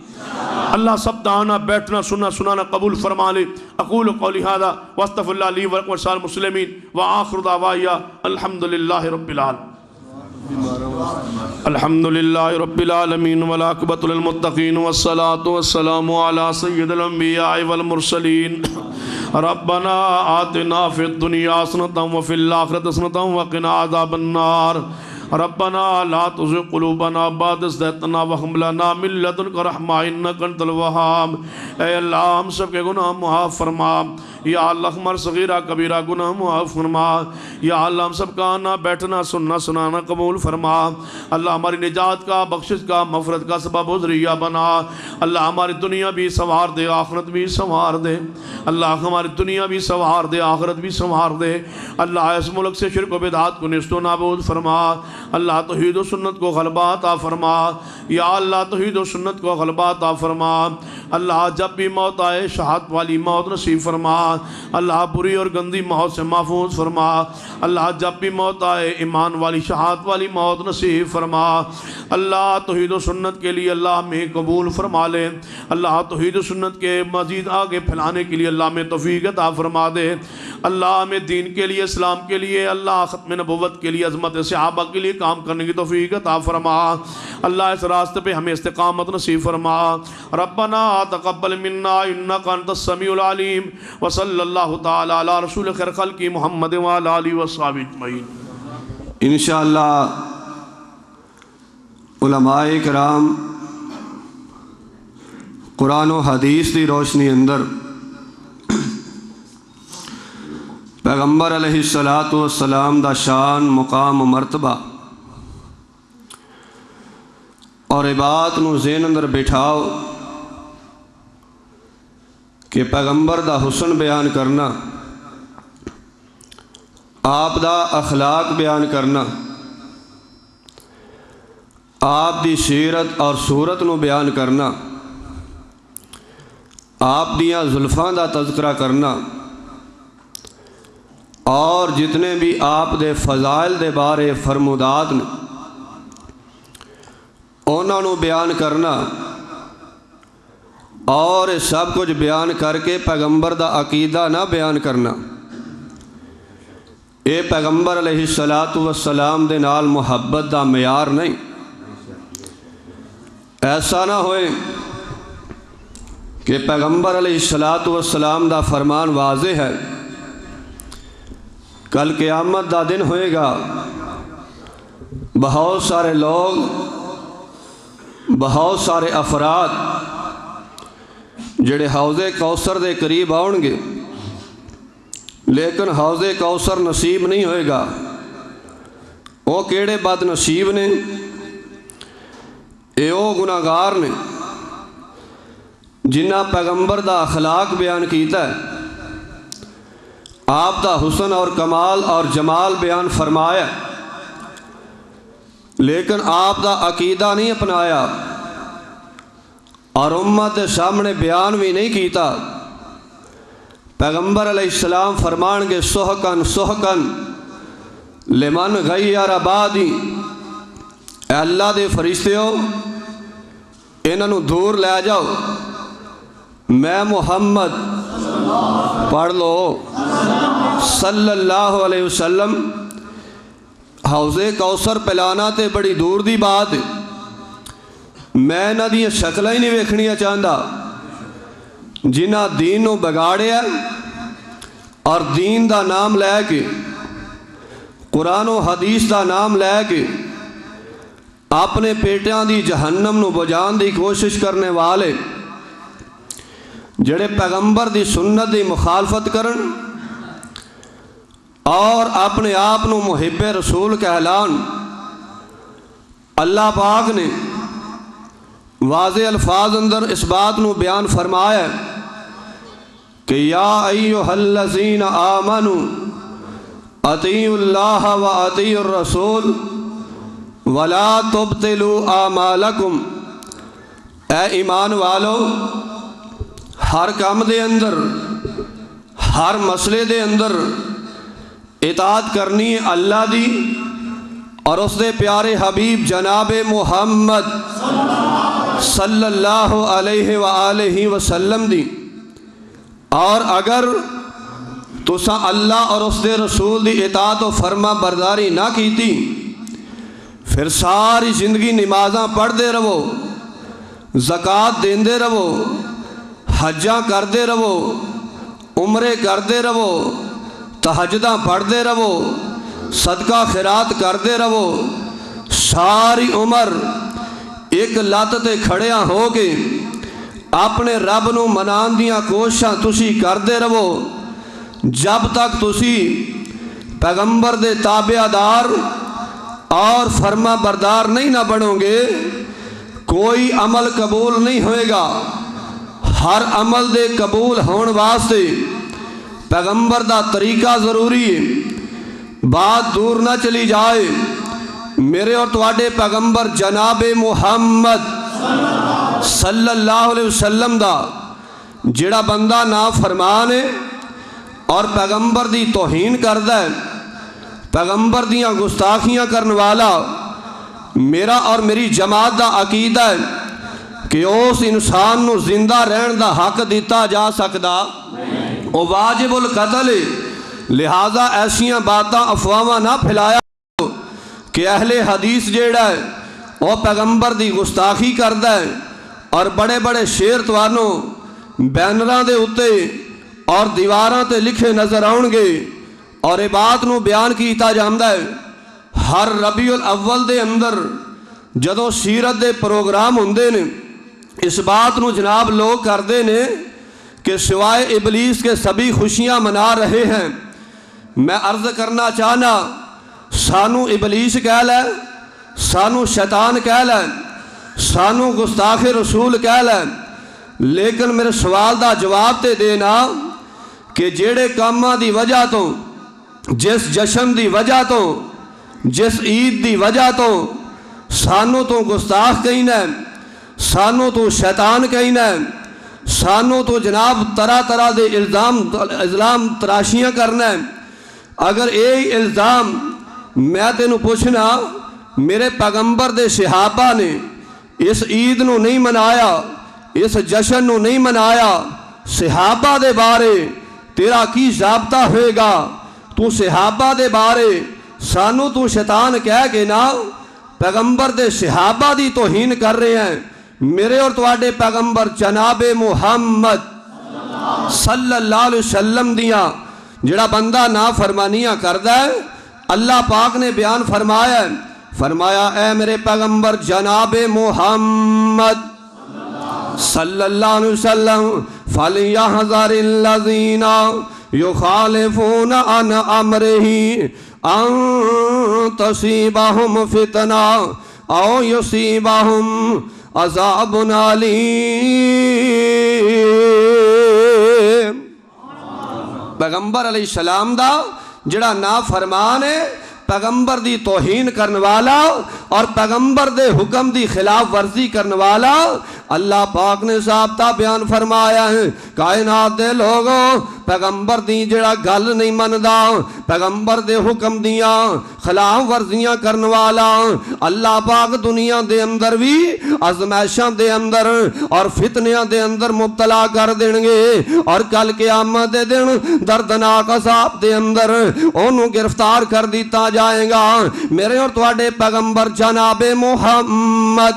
Speaker 1: اللہ سب دعانا بیٹھنا سنانا قبول فرما لے۔ اقول قولی ھذا واستغفر اللہ لی ولکم ولسائر المسلمین وآخر دعوایا الحمدللہ رب العالمین۔ الحمدللہ رب العالمین والعاقبۃ للمتقین والصلاة والسلام علی سید الانبیاء والمرسلین۔ ربنا آتنا فی الدنیا حسنۃ وفی الآخرۃ حسنۃ وقنا عذاب النار۔ ربنا لا تزغ قلوبنا بعد إذ هديتنا وهب لنا من لدنك رحمة إنك أنت الوهاب۔ اے اللہ ہم سب کے گناہ معاف فرما، یا اللہ ہمارا صغیرہ کبیرہ گناہ معاف فرما، یا اللہ ہم سب کا آنا بیٹھنا سننا قبول فرما، اللہ ہماری نجات کا بخشش کا مغفرت کا سبب و ذریعہ بنا، اللہ ہماری دنیا بھی سنوار دے آخرت بھی سنوار دے، اللہ ہماری دنیا بھی سنوار دے آخرت بھی سنوار دے، اللہ اس ملک سے شرک و بدعات کو نیست و نابود فرما، اللہ توحید و سنت کو غلبہ عطا فرما، یا اللہ توحید و سنت کو غلبہ عطا فرما، اللہ جب بھی موت آئے شہادت والی موت نصیب فرما، اللہ بری اور گندی موت سے محفوظ فرما، اللہ جب بھی موت آئے ایمان والی شہادت والی موت نصیب فرما، اللہ توحید و سنت کے لیے اللہ ہمیں قبول فرما لے، اللہ توحید و سنت کے مزید آگے پھیلانے کے لیے اللہ ہمیں توفیق عطا فرما دے، اللہ ہمیں دین کے لیے اسلام کے لیے اللہ ختم نبوت کے لیے عظمت صحابہ کے لیے کام کرنے کی توفیق عطا فرما، اللہ اس راستے پہ ہمیں استقامت نصیب فرما، ربنا تقبل منا انک انت السمیع العلیم، وصلی اللہ تعالی علی رسول خیر خلق محمد وعلی آلہ وصحبہ اجمعین۔
Speaker 2: انشاءاللہ علماء کرام قرآن و حدیث دی روشنی اندر پیغمبر علیہ السلام دا شان مقام و مرتبہ اور عبادت نو ذہن اندر بٹھاؤ کہ پیغمبر دا حسن بیان کرنا، آپ دا اخلاق بیان کرنا، آپ دی سیرت اور صورت نو بیان کرنا، آپ دیاں زلفاں دا تذکرہ کرنا، اور جتنے بھی آپ دے فضائل دے بارے فرمودات نے انہاں نو بیان کرنا، اور سب کچھ بیان کر کے پیغمبر دا عقیدہ نہ بیان کرنا، اے پیغمبر علیہ السلام دے نال محبت دا معیار نہیں۔ ایسا نہ ہوئے کہ پیغمبر علیہ السلام دا فرمان واضح ہے، کل قیامت دا دن ہوئے گا، بہت سارے لوگ، بہت سارے افراد جڑے حوض کوثر دے قریب آؤں گے لیکن حوض کوثر نصیب نہیں ہوئے گا۔ وہ کیڑے بد نصیب نے؟ اے او گناہگار نے جنہ پیغمبر دا اخلاق بیان کیتا ہے، آپ دا حسن اور کمال اور جمال بیان فرمایا، لیکن آپ دا عقیدہ نہیں اپنایا اور امت سامنے بیان بھی نہیں کیتا۔ پیغمبر علیہ السلام فرمان گے سحقن سحقن لمن غیر بعدی، اے اللہ دے فرشتے ہو انہوں دور لے جاؤ، میں محمد پڑھ لو صلی اللہ علیہ وسلم حوض کوثر پلانا تے بڑی دور دی بات ہے، میں نہ دی شکلہ ہی نہیں ویکھنیاں چاہندا جنہ دین نو بگاڑیا اور دین دا نام لے کے قرآن و حدیث دا نام لے کے اپنے پیٹیاں دی جہنم نو بجان دی کوشش کرنے والے جڑے پیغمبر دی سنت دی مخالفت کرن، اور اپنے آپ نو محب رسول کہلان، اللہ پاک نے واضح الفاظ اندر اس بات نو بیان فرمایا کہ یا ایھا الذین آمنوا اطیعوا اللہ و اطیعوا الرسول ولا تبطلوا اعمالکم، اے ایمان والو ہر کام دے اندر، ہر مسئلے دے اندر اطاعت کرنی ہے اللہ دی اور اس دے پیارے حبیب جناب محمد صلی اللہ علیہ وآلہ وسلم دی۔ اور اگر تساں اللہ اور اس دے رسول دی اطاعت و فرما برداری نہ کیتی، پھر ساری زندگی نمازاں پڑھ دے رہو، زکوٰۃ دیندے رہو، حجاں کردے رہو، عمرے کردے رہو، تہجداں پڑھ دے رہو، صدقہ خیرات کردے رہو، ساری عمر ایک لت تے کھڑیاں ہو کے اپنے رب نو منان دیاں کوششاں تسی کردے رہو، جب تک تسی پیغمبر دے تابع دار اور فرما بردار نہیں نہ بنو گے، کوئی عمل قبول نہیں ہوئے گا۔ ہر عمل دے قبول ہون واسطے پیغمبر دا طریقہ ضروری ہے۔ بات دور نہ چلی جائے، میرے اور تواڈے پیغمبر جناب محمد صلی اللہ علیہ وسلم دا جڑا بندہ نافرمان ہے اور پیغمبر دی توہین کردا ہے، پیغمبر دیاں گستاخیاں کرنے والا، میرا اور میری جماعت دا عقیدہ ہے کہ اس انسان نو زندہ رہن دا حق دیتا جا سکدا، وہ واجب القتل ہے۔ لہذا ایسیاں باتاں افواہاں نہ پھیلایا کہ اہل حدیث جیڑا ہے وہ پیغمبر دی گستاخی کردا ہے، اور بڑے بڑے شعر توانوں بینراں دے اتے اور دیواراں تے لکھے نظر آؤں گے، اور یہ بات نو بیان کیتا جاندا ہے۔ ہر ربیع الاول دے اندر جدوں سیرت دے پروگرام ہوندے نے، اس بات نو جناب لوگ کردے نے کہ سوائے ابلیس کے سبھی خوشیاں منا رہے ہیں۔ میں عرض کرنا چاہنا، سانو ابلیس کہہ لے، سانو شیطان کہہ لے، سانو گستاخ رسول کہہ لے، لیکن میرے سوال دا جواب تے دینا کہ جیڑے کاماں دی وجہ تو، جس جشن دی وجہ تو، جس عید دی وجہ تو سانو تو گستاخ کہنا ہے، سانو تو شیطان کہنا ہے، سانو تو جناب طرح طرح دے الزام تراشیاں کرنا ہے۔ اگر یہ الزام میں تینوں پوچھنا، میرے پیغمبر دے صحابہ نے اس عید نو نہیں منایا، اس جشن نو نہیں منایا، صحابہ دے بارے تیرا کی ضابطہ ہوئے گا؟ تو صحابہ دے بارے سانو تو شیطان کہہ کے نا پیغمبر دے صحابہ دی توہین کر رہے ہیں۔ میرے اور تواڈے پیغمبر جناب محمد صلی اللہ علیہ وسلم دیاں جڑا بندہ نافرمانیاں کردا ہے، اللہ پاک نے بیان فرمایا ہے، فرمایا اے میرے پیغمبر جناب محمد صلی اللہ علیہ وسلم فَلْيَحْذَرِ الَّذِينَ يُخَالِفُونَ عَنْ أَمْرِهِ أَن تُصِيبَهُمْ فِتْنَةٌ أَوْ يُصِيبَهُمْ عَذَابٌ أَلِيمٌ۔ پیغمبر علیہ السلام دا جڑا نافرمان ہے، پیغمبر دی توہین کرنے والا اور پیغمبر دے حکم دی خلاف ورزی کرنے والا، اللہ پاک نے ضابطہ بیان فرمایا ہے، کائنات دے لوگوں پیغمبر دی جڑا گل نہیں مندا، پیغمبر دے حکم دیاں خلاف ورزیاں کرنے والا، اللہ پاک دنیا دے اندر بھی آزمائشاں دے اندر اور فتنیاں دے اندر مبتلا کر دیں گے، اور کل قیامت دے دن دردناک عذاب دے اندر انہوں گرفتار کر دیتا جائے گا۔ میرے اور تواڈے پیغمبر جناب محمد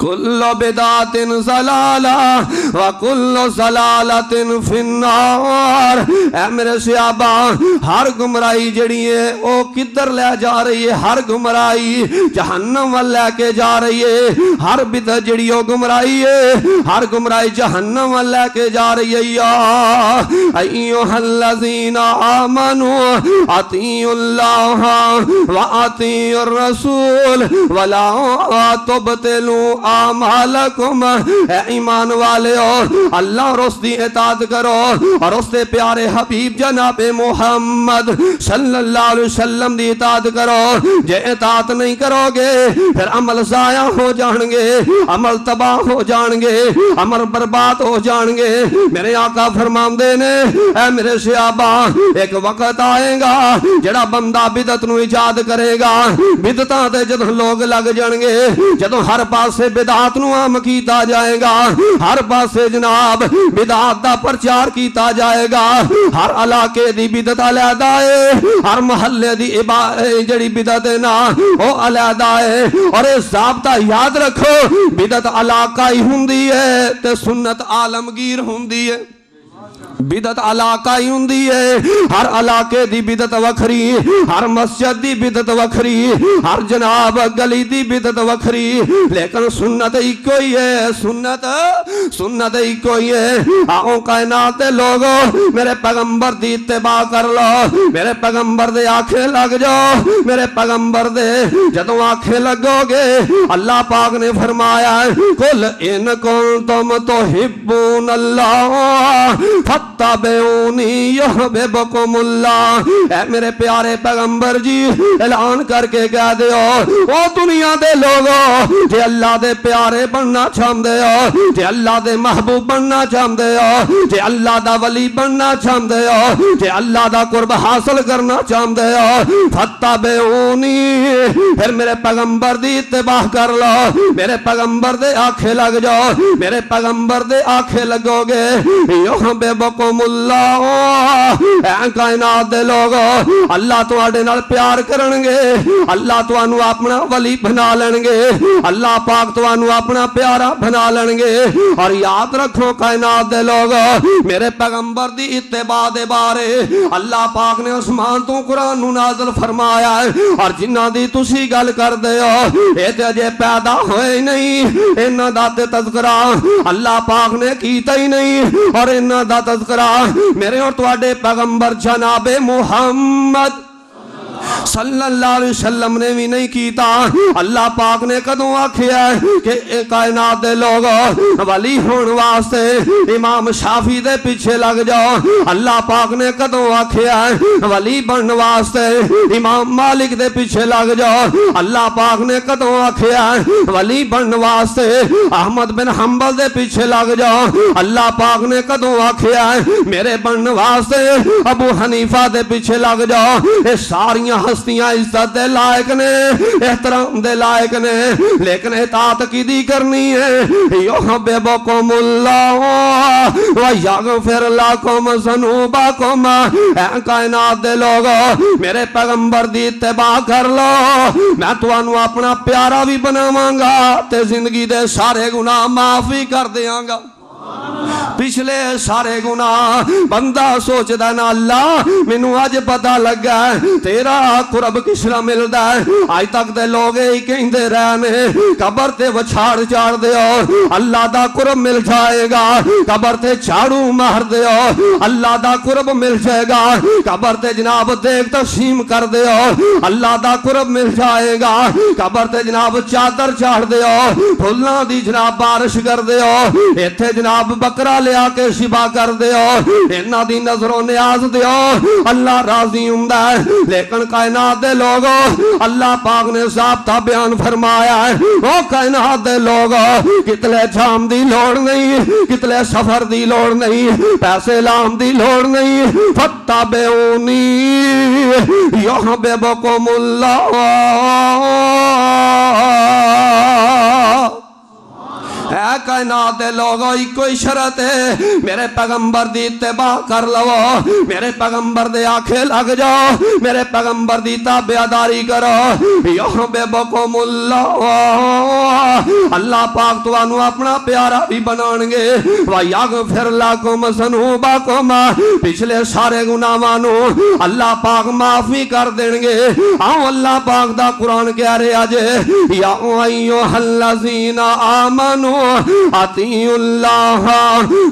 Speaker 2: کل بدعت ضلالہ وکل ضلالت فی النار۔ اے میرے صحابہ، ہر گمراہی جڑی ہے او کدھر لے جا رہی ہے؟ ہر گمراہی جہنم وال لے کے جا رہی ہے۔ ہر بدعت جڑی او گمراہی ہے، ہر گمراہی جہنم وال لے کے جا رہی ہے۔ یا ایھا الذین آمنوا اطیعوا اللہ واطیعوا الرسول ولا تبطلوا اعمالکم۔ اے ایمان والے ہو، اللہ اور اس دی اطاعت کرو اور اس دے پیارے حبیب جناب محمد صلی اللہ علیہ وسلم دی اطاعت کرو۔ جے اطاعت نہیں کرو گے پھر عمل ضائع ہو جان گے، عمل تباہ ہو جان گے، عمل برباد ہو جان گے۔ میرے آقا فرماندے نے اے میرے صحابہ، ایک وقت آئے گا جڑا بندہ بدعت نو ایجاد کرے گا، بدعتاں تے جدوں لوگ لگ جان گے، جدوں ہر پاسے بدعات نو عام کیتا جائے گا، ہر پاسے جناب بدعات دا پرچار کیتا جائے گا، ہر علاقے دی بدعت علیحدہ ہے، ہر محلے دی جڑی بدعت ہے نا او علیحدہ ہے۔ اور اے ضابطہ یاد رکھو، بدعت علاقائی ہوندی ہے تے سنت عالمگیر ہوندی ہے۔ بدعت علاقائی ہوندی ہے، ہر علاقے دی بدعت وکھری، ہر مسجد دی بدعت وکھری، ہر جناب گلی دی بدعت وکھری، لیکن سنت ایک ہی ہے، سنت ایک ہی ہے۔ آؤ کائنات دے لوگو، میرے پیغمبر دی اتباع کر لو، میرے پیغمبر دے آنکھیں لگ جاؤ، میرے پیغمبر دے جدوں آنکھیں لگو گے، اللہ پاک نے فرمایا قل ان کنتم تحبون اللہ فاتبعونی یحببکم اللہ۔ اے میرے پیارے پیغمبر جی، اعلان کر کے کہہ دیو او دنیا دے لوگو، جے اللہ دے پیارے بننا چاہندے ہو، جے اللہ دے محبوب بننا چاہندے ہو، جے اللہ دا ولی بننا چاہندے ہو، جے اللہ دا قرب حاصل کرنا چاہندے ہو، فاتبعونی، پھر میرے پیغمبر دی اتباع کر لو، میرے پیغمبر دے آنکھیں لگ جاؤ، میرے پیغمبر دے آنکھیں لگو گے، یحببکم اللہ۔ اے کائنات دے لوگو، اللہ تواڈے نال پیار کرنگے، اللہ تانوں اپنا ولی بنا لینگے، اللہ پاک تانوں اپنا پیارا بنا لینگے۔ اور یاد رکھو کائنات دے لوگو، میرے پیغمبر دی اتباع دے بارے اللہ پاک نے آسمان تو قرآن نو نازل فرمایا ہے، اور جنہاں دی تسی گل کر دے ہو اے تے اجے پیدا ہوئے نہیں، انہاں دا تے تذکرہ اللہ پاک نے کیتا ہی نہیں، اور انہاں دا تذکرہ میرے اور تواڈے پیغمبر جناب محمد صلی اللہ علیہ وسلم نے بھی نہیں کیتا۔ اللہ پاک نے کدوں آکھیا ہے کہ کائنات دے لوگ ولی ہون واسطے امام شافعی دے پیچھے لگ جاؤ، اللہ پاک نے کدوں آکھیا ہے ولی بنن واسطے امام مالک دے پیچھے لگ جاؤ، اللہ پاک نے کدوں آکھیا ہے ولی بنن واسطے احمد بن حنبل دے پیچھے لگ جاؤ، اللہ پاک نے کدوں آکھیا ہے میرے بنن واسطے ابو حنیفہ دے پیچھے لگ جاؤ۔ اے ساری ہستیاں عزت دے لائق نے، احترام دے لائق نے، لیکن اطاعت کیدی کرنی ہے؟ یحببکم اللہ ویغفر لکم ذنوبکم۔ اے کائنات دے لوگو، میرے پیغمبر دی اتباع کر لو، میں تانوں اپنا پیارا بھی بناواں گا تے زندگی دے سارے گناہ معاف بھی کر دیاں گا۔ پچھلے سارے گناہ بندہ سوچدا نا اللہ مینوں اج پتہ لگا ہے تیرا قرب کس طرح ملدا ہے، اج تک تے لوگ ہی کہندے رہنے قبر تے وچھاڑ چاڑ دیو اللہ دا قرب مل جائے گا، قبر تے جھاڑو مار دیو اللہ دا قرب مل جائے گا، قبر تے جناب دیکھ تقسیم کر دیو اللہ دا قرب مل جائے گا، قبر تے جناب چادر چاڑ دیو پھلاں دی جناب بارش کر دیو، ایتھے جناب بکرا لیا کے شبا کر دیو، انہاں دی نظر و نیاز دیو، اللہ راضی ہوندا ہے۔ لیکن کائنات دے لوگو، اللہ پاک نے ضابطہ بیان فرمایا ہے، او کائنات دے لوگو کتلے جام دی لوڑ نہیں، کتلے سفر دی لوڑ نہیں، پیسے لام دی لوڑ نہیں، فاتبعونی یحببکم اللہ۔ اے کائنات دے لوگو کوئی شرط ہے میرے پیغمبر دی اتباع کر لو میرے پیغمبر دے آنکھیں لگ جاؤ میرے پیغمبر دی تابعداری کرو یحببکم اللہ اللہ پاک تو انو اپنا پیارا بھی بنانگے وَيَغْفِرْ لَكُمْ ذُنُوبَكُمْ پچھلے سارے گناہانو اللہ پاک معافی کر دینگے آؤ اللہ پاک دا قرآن کہہ رہے آجے یا ایوہ الذین آمنوا اطیعوا اللہ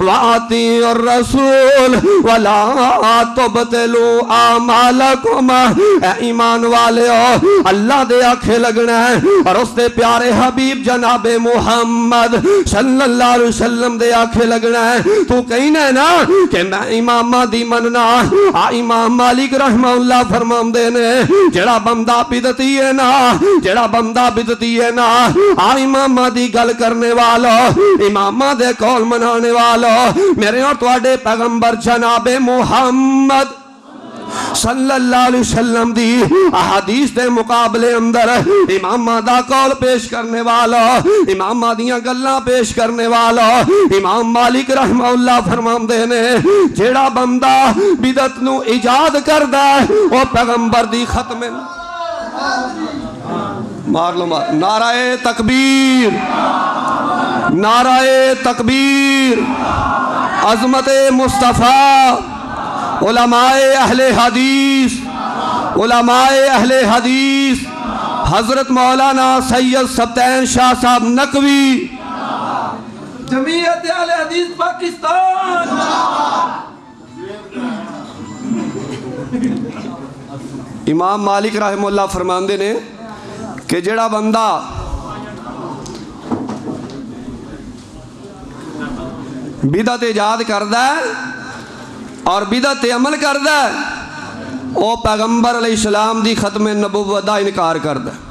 Speaker 2: واطیعوا الرسول ولا تبطلوا اعمالکم اے ایمان والے ہو اللہ دے آنکھیں لگنا ہے اور اس دے پیارے حبیب جناب محمد صلی اللہ علیہ وسلم دے آنکھیں لگنا ہے تو کہنا ہے نا کہ میں امام مہدی مننا امام مالک رحمہ اللہ فرمان دینے جڑا بندہ بدعتی ہے نا جڑا بندہ بدعتی ہے نا امام مہدی گل کرنے والا امام دے قول منانے والا میرے اور تواڈے پیغمبر جناب محمد صلی اللہ علیہ وسلم دی احادیث دے مقابلے اندر امام دا قول پیش کرنے والا امام دیاں گلاں پیش کرنے والا امام مالک رحمہ اللہ فرمان دینے جیڑا بندہ بدعت نو ایجاد کردا ہے وہ پیغمبر دی ختم مار لو مار نعرہ تکبیر نعرہ تکبیر عظمت مصطفیٰ علماء اہل حدیث علماء اہل حدیث حضرت مولانا سید سبتین شاہ صاحب نقوی
Speaker 3: جمعیت اہل حدیث پاکستان
Speaker 2: امام مالک رحمہ اللہ فرماندے نے کہ جڑا بندہ بدعت ایجاد کردا ہے اور بدعت عمل کردا ہے وہ پیغمبر علیہ السلام دی ختم نبوت دا انکار کردا ہے